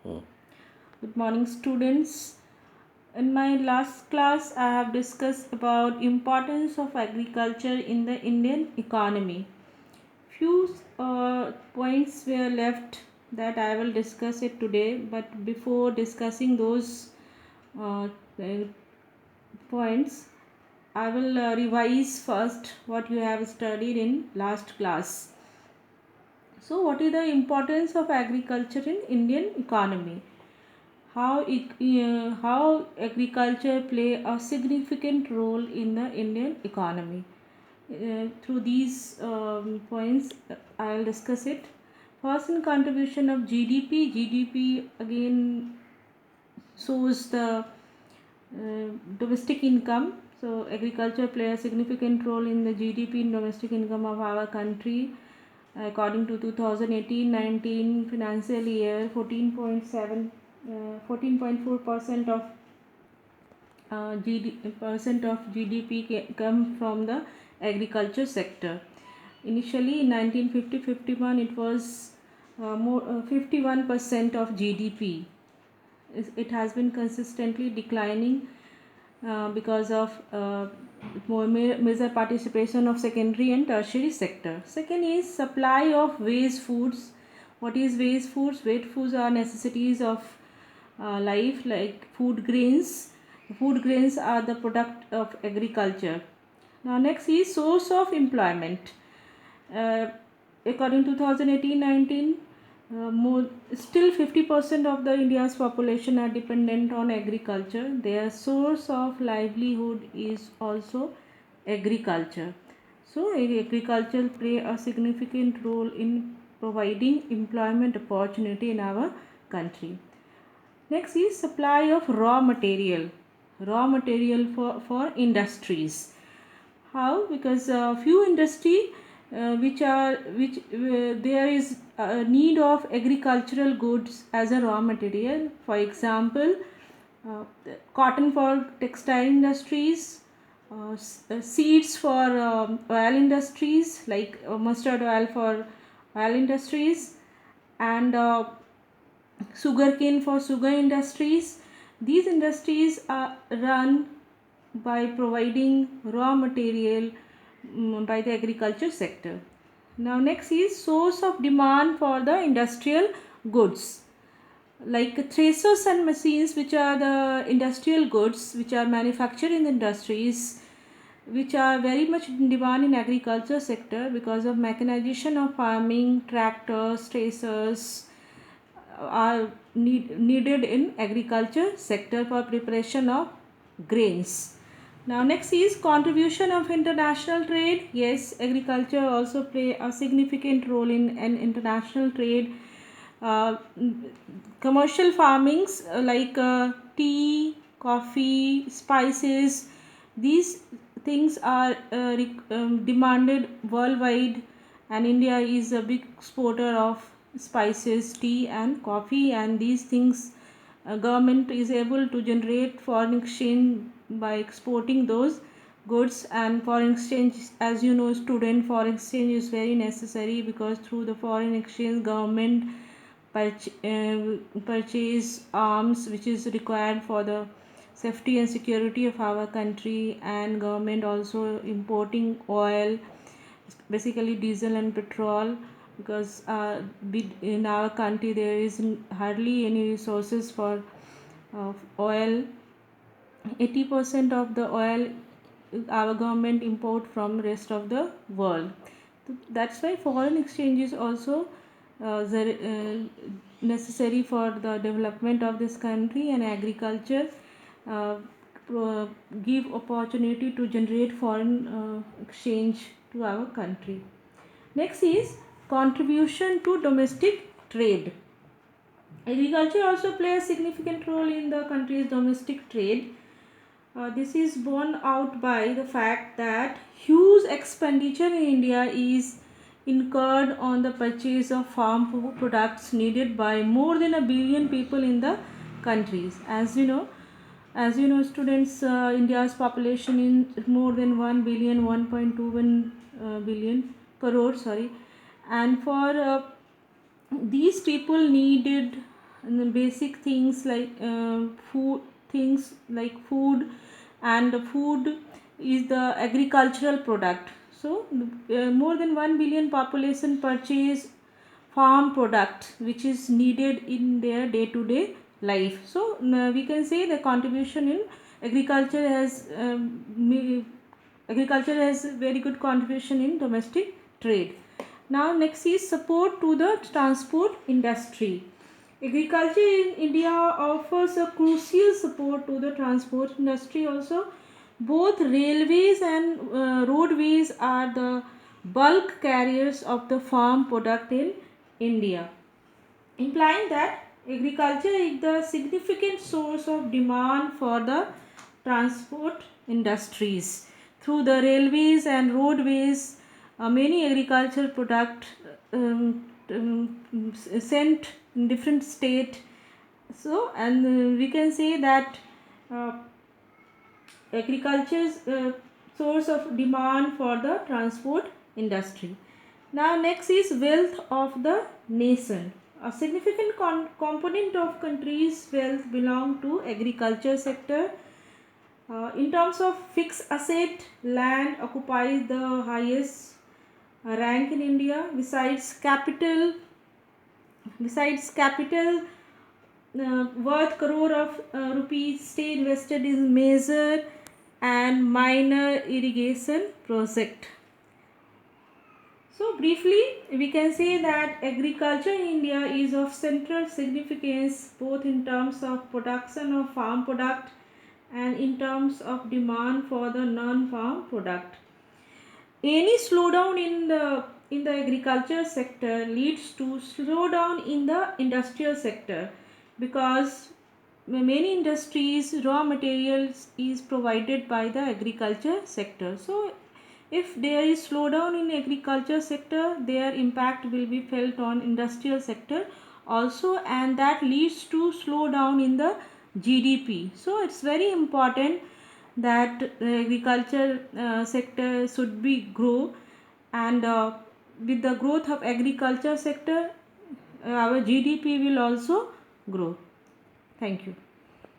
Hmm. Good morning, students. In my last class, I have discussed about importance of agriculture in the Indian economy. Few points were left that I will discuss it today. But before discussing those uh, uh, points, I will revise first what you have studied in last class. So, what is the importance of agriculture in Indian economy? How agriculture play a significant role in the Indian economy. Through these points, I'll discuss it. First, in contribution of GDP. GDP again shows the domestic income. So, agriculture play a significant role in the GDP in domestic income of our country. According to 2018-19 financial year, 14.4% of GDP come from the agriculture sector. Initially in 1950-51 it was more 51% of GDP. It has been consistently declining because of more major participation of secondary and tertiary sector. Second is supply of waste foods. What is waste foods? Waste foods are necessities of life like food grains. Food grains are the product of agriculture. Now next is source of employment. Uh, According to 2018-19, more still 50% of the India's population are dependent on agriculture. Their source of livelihood is also agriculture. So agriculture play a significant role in providing employment opportunity in our country. Next is supply of raw material for industries. How? Because few industry which there is a need of agricultural goods as a raw material. For example, uh, cotton for textile industries, seeds for oil industries like mustard oil for oil industries, and sugarcane for sugar industries. These industries are run by providing raw material by the agriculture sector. Now next is source of demand for the industrial goods like threshers and machines, which are the industrial goods which are manufactured in the industries, which are very much in demand in agriculture sector because of mechanization of farming. Tractors, threshers are needed in agriculture sector for preparation of grains. Now next is contribution of international trade. Yes, agriculture also play a significant role in an international trade. uh, Commercial farmings like tea, coffee, spices, these things are demanded worldwide, and India is a big exporter of spices, tea and coffee, and these things government is able to generate foreign exchange by exporting those goods. And foreign exchange, as you know student, foreign exchange is very necessary because through the foreign exchange government purchase arms which is required for the safety and security of our country, and government also importing oil, basically diesel and petrol, because in our country there is hardly any resources for oil. 80% of the oil our government import from rest of the world. That's why foreign exchange is also necessary for the development of this country, and agriculture uh, give opportunity to generate foreign exchange to our country. Next is contribution to domestic trade. Agriculture also plays a significant role in the country's domestic trade. This is borne out by the fact that huge expenditure in India is incurred on the purchase of farm products needed by more than a billion people in the countries. As you know, students, India's population is more than 1 billion, 1.21 billion crore, sorry, and for these people needed basic things like food, and the food is the agricultural product. So more than 1 billion population purchase farm product which is needed in their day to day life. So we can say the contribution in agriculture has agriculture has very good contribution in domestic trade. Now next is support to the transport industry. Agriculture in India offers a crucial support to the transport industry also. Both railways and roadways are the bulk carriers of the farm product in India, implying that agriculture is the significant source of demand for the transport industries. Through the railways and roadways, many agricultural products sent in different state. So, and we can say that uh, agriculture's source of demand for the transport industry. Now next is wealth of the nation. A significant component of country's wealth belong to agriculture sector. In terms of fixed asset, land occupies the highest rank in India. Besides capital, worth crore of rupees stay invested in major and minor irrigation project. So briefly, we can say that agriculture in India is of central significance both in terms of production of farm product and in terms of demand for the non-farm product. Any slowdown in the agriculture sector leads to slowdown in the industrial sector, because many industries raw materials is provided by the agriculture sector. So if there is slowdown in agriculture sector, their impact will be felt on industrial sector also, and that leads to slowdown in the GDP. So it's very important that agriculture sector should be grow, and with the growth of agriculture sector, our GDP will also grow. Thank you.